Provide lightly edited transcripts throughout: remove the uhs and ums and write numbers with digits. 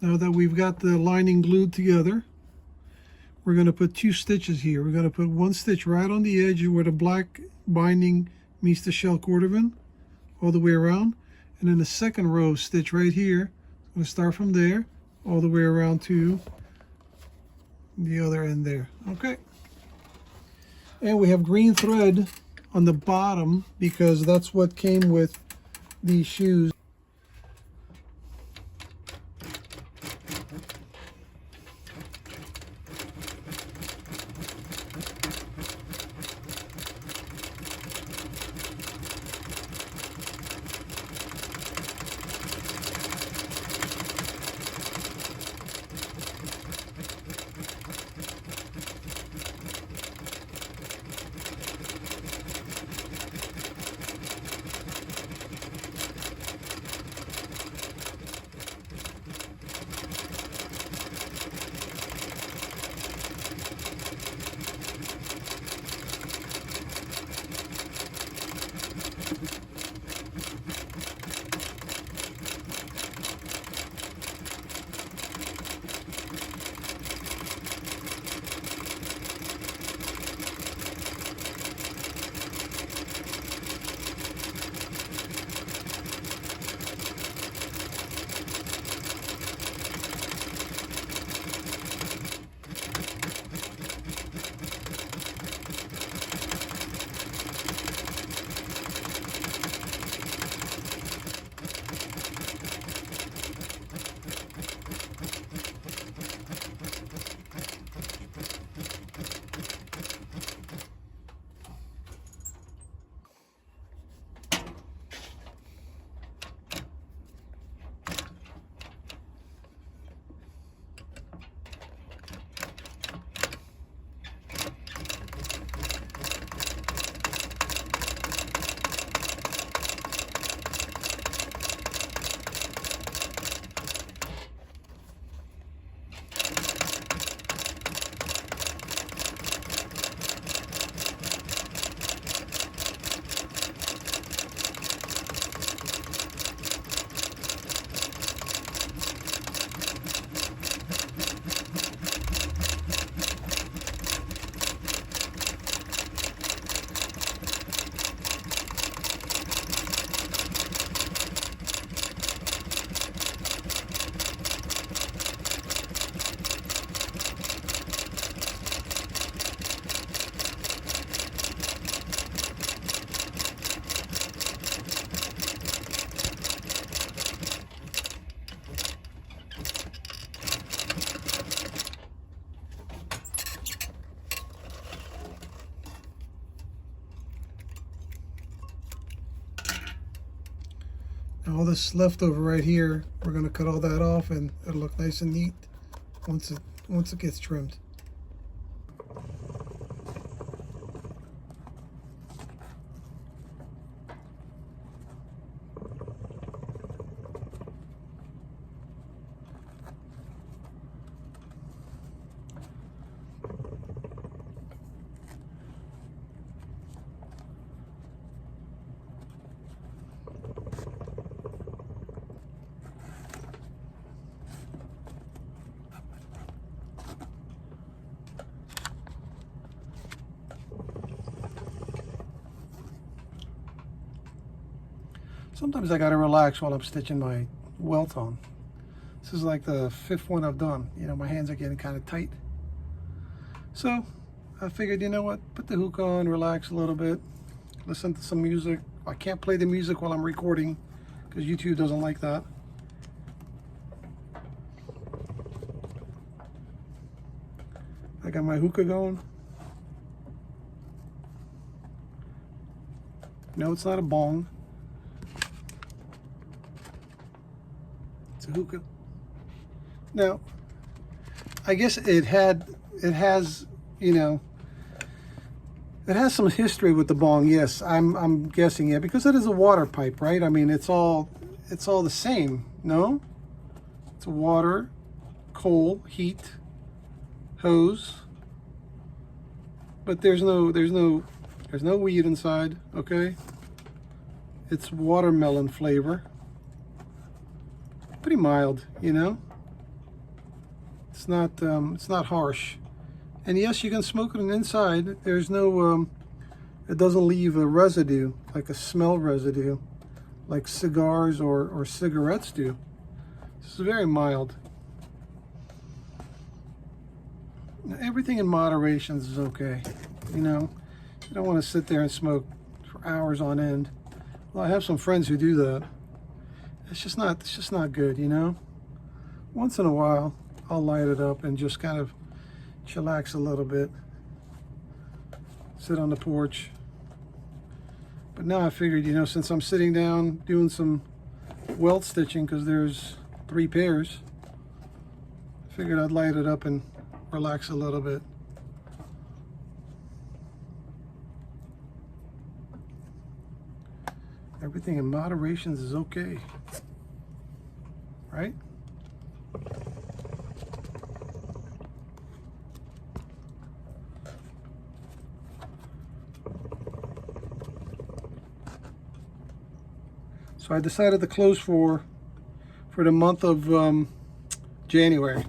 Now that we've got the lining glued together, we're going to put 2 stitches here. We're going to put 1 stitch right on the edge where the black binding meets the shell cordovan, all the way around. And then the second row stitch right here, I'm going to start from there, all the way around to the other end there. Okay. And we have green thread on the bottom because that's what came with these shoes. Now all this leftover right here, we're going to cut all that off and it'll look nice and neat once it gets trimmed. Sometimes I gotta relax while I'm stitching my welt on. This is like the 5th one I've done. You know, my hands are getting kind of tight. So I figured, you know what, put the hook on, relax a little bit, listen to some music. I can't play the music while I'm recording because YouTube doesn't like that. I got my hookah going. No, it's not a bong. It's a hookah. Now, I guess it has, you know, it has some history with the bong. Yes, I'm guessing, yeah, because it is a water pipe, right? I mean, it's all the same, no? It's water, coal, heat, hose, but there's no weed inside, okay? It's watermelon flavor. Pretty mild, you know? It's not harsh. And yes, you can smoke it on the inside. There's no, it doesn't leave a residue, like a smell residue, like cigars or cigarettes do. This is very mild. Everything in moderation is okay. You know, you don't want to sit there and smoke for hours on end. Well, I have some friends who do that. It's just not good, you know. Once in a while, I'll light it up and just kind of chillax a little bit. Sit on the porch. But now I figured, you know, since I'm sitting down doing some welt stitching, because there's 3 pairs, I figured I'd light it up and relax a little bit. Everything in moderation is okay, right? So I decided to close for the month of January.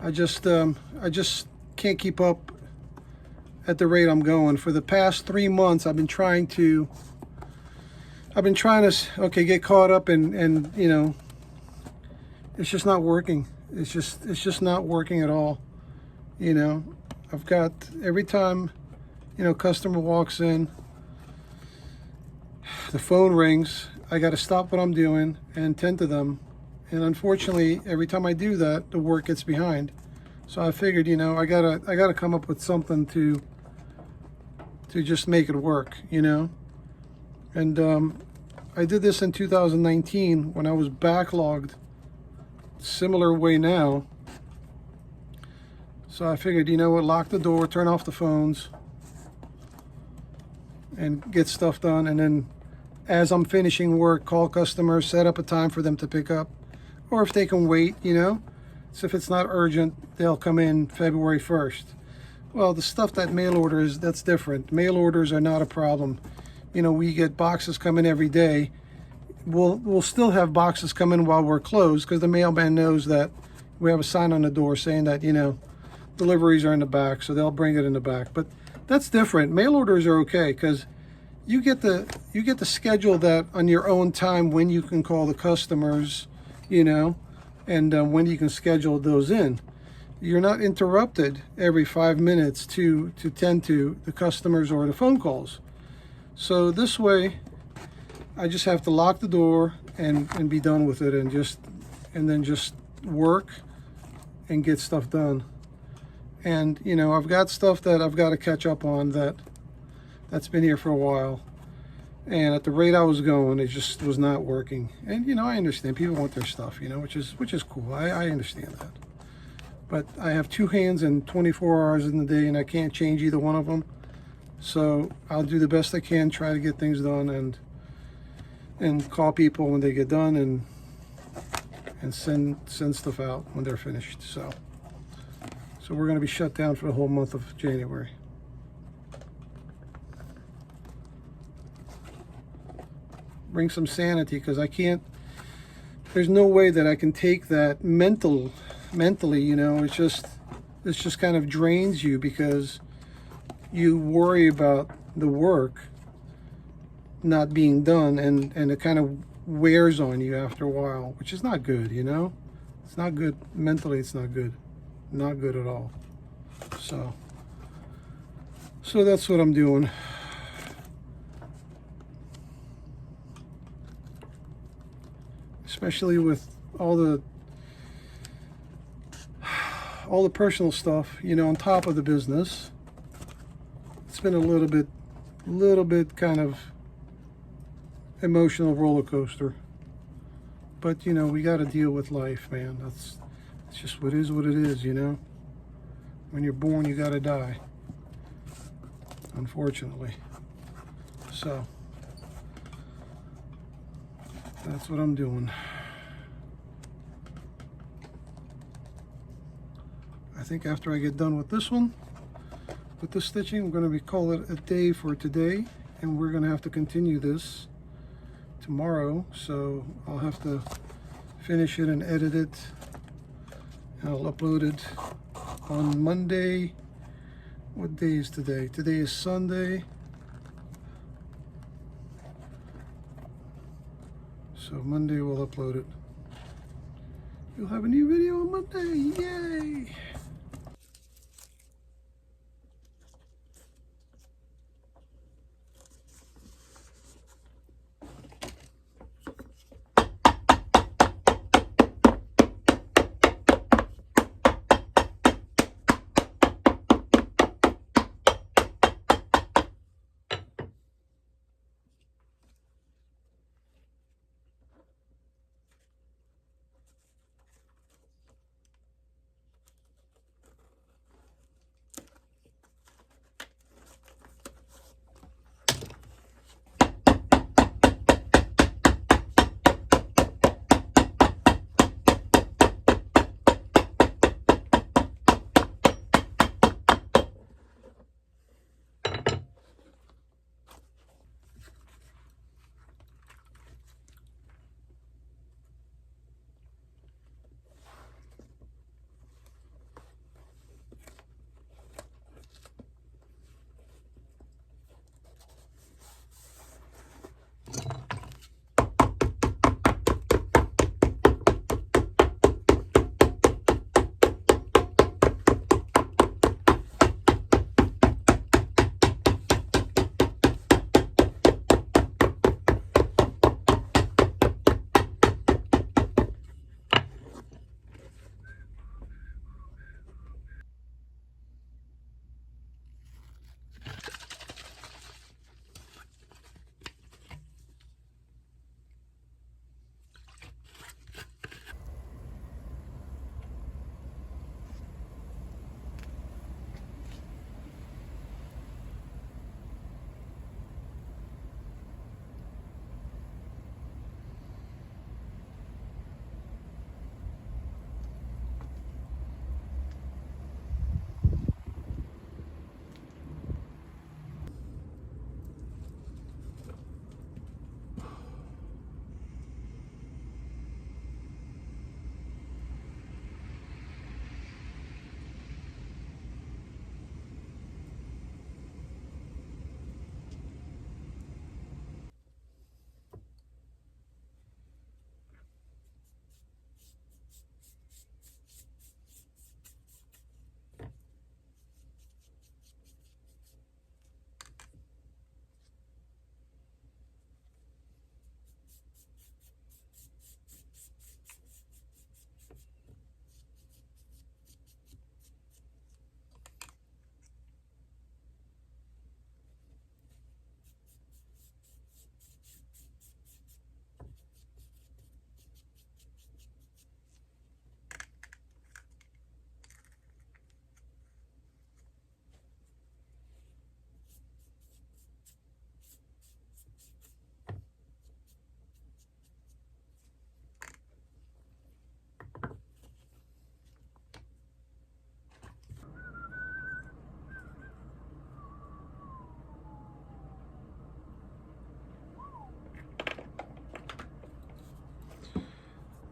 I just can't keep up at the rate I'm going. For the past 3 months, I've been trying to okay, get caught up, and you know, it's just not working. It's just not working at all. You know, I've got, every time, you know, customer walks in, the phone rings, I got to stop what I'm doing and tend to them. And unfortunately, every time I do that, the work gets behind. So I figured, you know, I gotta come up with something to just make it work, you know. And I did this in 2019 when I was backlogged, similar way now. So I figured, you know what, lock the door, turn off the phones, and get stuff done. And then as I'm finishing work, call customers, set up a time for them to pick up. Or if they can wait, you know. So if it's not urgent, they'll come in February 1st. Well, the stuff that mail orders, that's different. Mail orders are not a problem. You know, we get boxes coming every day. We'll still have boxes come in while we're closed, because the mailman knows that we have a sign on the door saying that, you know, deliveries are in the back, so they'll bring it in the back. But that's different. Mail orders are okay, because you get to schedule that on your own time, when you can call the customers, you know, and when you can schedule those in. You're not interrupted every 5 minutes to tend to the customers or the phone calls. So this way, I just have to lock the door and be done with it, and then just work and get stuff done. And you know, I've got stuff that I've got to catch up on that's been here for a while. And at the rate I was going, it just was not working. And you know, I understand people want their stuff, you know, which is cool. I understand that. But I have 2 hands and 24 hours in the day, and I can't change either one of them. So I'll do the best I can, try to get things done, and call people when they get done, and send stuff out when they're finished. So we're going to be shut down for the whole month of January. Bring some sanity, because I can't, there's no way that I can take that mentally, you know. It's just kind of drains you, because you worry about the work not being done, and it kind of wears on you after a while, which is not good, you know. It's not good mentally. It's not good at all. So that's what I'm doing. Especially with all the personal stuff, you know, on top of the business. It's been a little bit kind of emotional roller coaster. But you know, we got to deal with life, man. It's just what it is, you know. When you're born, you got to die, unfortunately. So that's what I'm doing. I think after I get done with this one, with the stitching, I'm going to call it a day for today, and we're going to have to continue this tomorrow. So I'll have to finish it and edit it I'll upload it on Monday. What day is today? Today is Sunday. So Monday we'll upload it. You'll have a new video on Monday. Yay!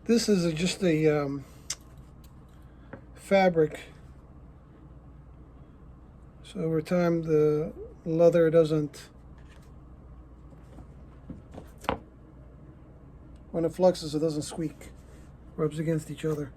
This is just a fabric, so over time the leather doesn't, when it fluxes it doesn't squeak, rubs against each other.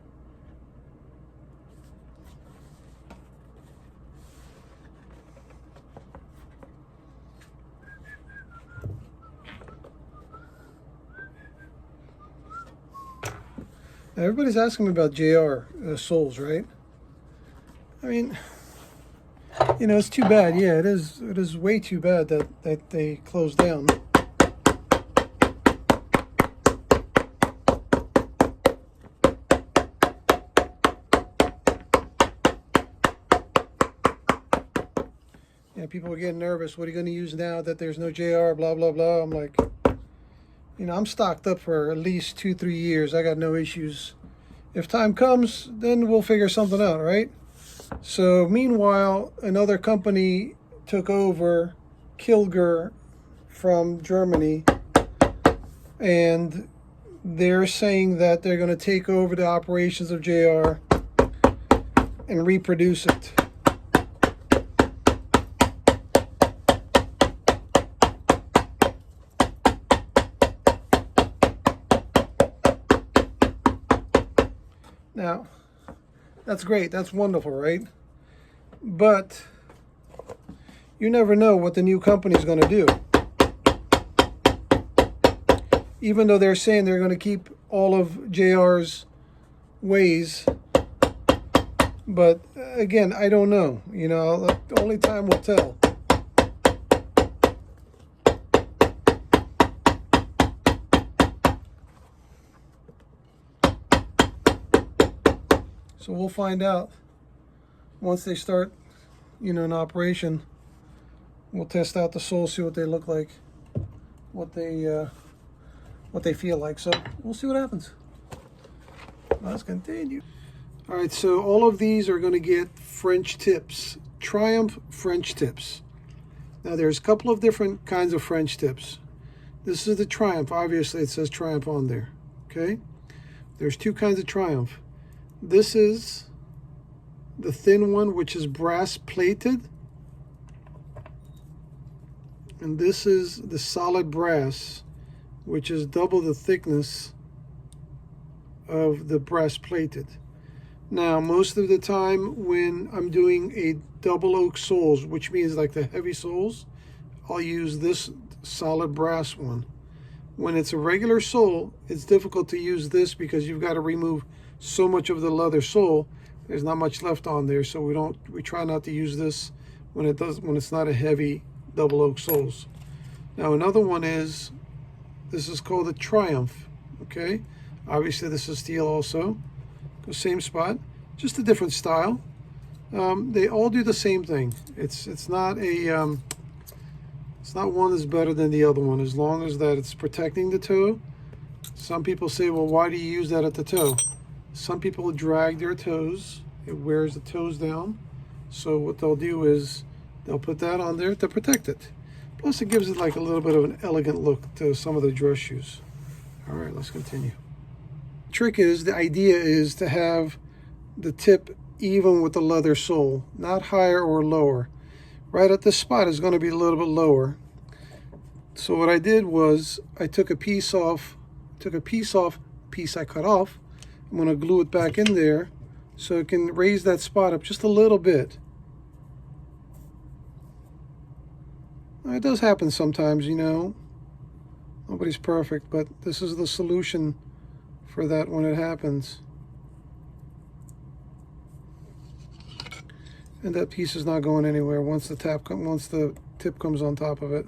Everybody's asking me about JR soles, right? I mean, you know, it's too bad. Yeah, it is. It is way too bad that they closed down. Yeah, people are getting nervous. What are you going to use now that there's no JR? Blah blah blah. I'm like, you know, I'm stocked up for at least 2-3 years. I got no issues. If time comes, then we'll figure something out, right? So meanwhile, another company took over Kilger from Germany, and they're saying that they're going to take over the operations of JR. and reproduce it. Now, that's great. That's wonderful, right? But you never know what the new company is going to do. Even though they're saying they're going to keep all of JR's ways. But again, I don't know. You know, only time will tell. So we'll find out once they start, you know, an operation. We'll test out the soles, see what they look like, what they feel like. So we'll see what happens. Let's continue. All right, so all of these are going to get French tips, Triumph French tips. Now there's a couple of different kinds of French tips. This is the Triumph. Obviously, it says Triumph on there. Okay, there's two kinds of Triumph. This is the thin one, which is brass plated. And this is the solid brass, which is double the thickness of the brass plated. Now, most of the time when I'm doing a double oak soles, which means like the heavy soles, I'll use this solid brass one. When it's a regular sole, it's difficult to use this because you've got to remove so much of the leather sole. There's not much left on there, so we try not to use this when it's not a heavy double oak soles. Now another one is, this is called a Triumph. Okay, obviously this is steel also, the same spot, just a different style. They all do the same thing. It's not one that's better than the other one, as long as that it's protecting the toe. Some people say, well, why do you use that at the toe? Some people drag their toes. It wears the toes down. So what they'll do is they'll put that on there to protect it. Plus it gives it like a little bit of an elegant look to some of the dress shoes. All right, let's continue. The trick is, the idea is to have the tip even with the leather sole, not higher or lower. Right at this spot is going to be a little bit lower. So what I did was I took a piece off, piece I cut off. I'm going to glue it back in there so it can raise that spot up just a little bit. Now, it does happen sometimes, you know. Nobody's perfect, but this is the solution for that when it happens. And that piece is not going anywhere once the tip comes on top of it.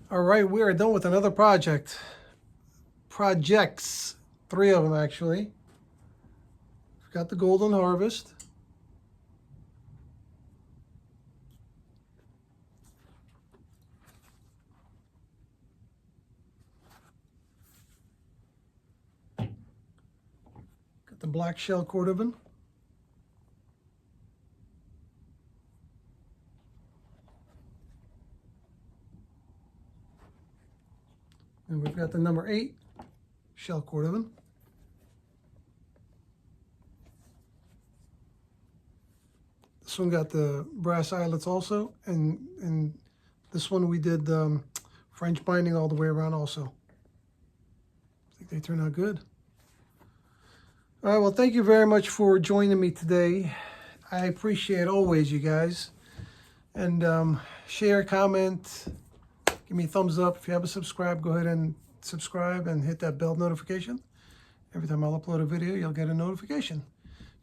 All right, we are done with another project. Projects, 3 of them actually. We've got the Golden Harvest. Got the Black Shell Cordovan. And we've got the number 8 Shell Cordovan. This one got the brass eyelets also, and this one we did French binding all the way around also. I think they turned out good. All right, well, thank you very much for joining me today. I appreciate always you guys. And share, comment, give me a thumbs up. If you haven't subscribed, go ahead and subscribe and hit that bell notification. Every time I'll upload a video, you'll get a notification.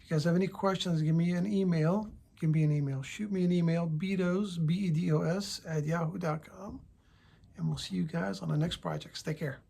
If you guys have any questions, give me an email. can be an email. Shoot me an email, bedos, B-E-D-O-S, @yahoo.com. And we'll see you guys on the next projects. Take care.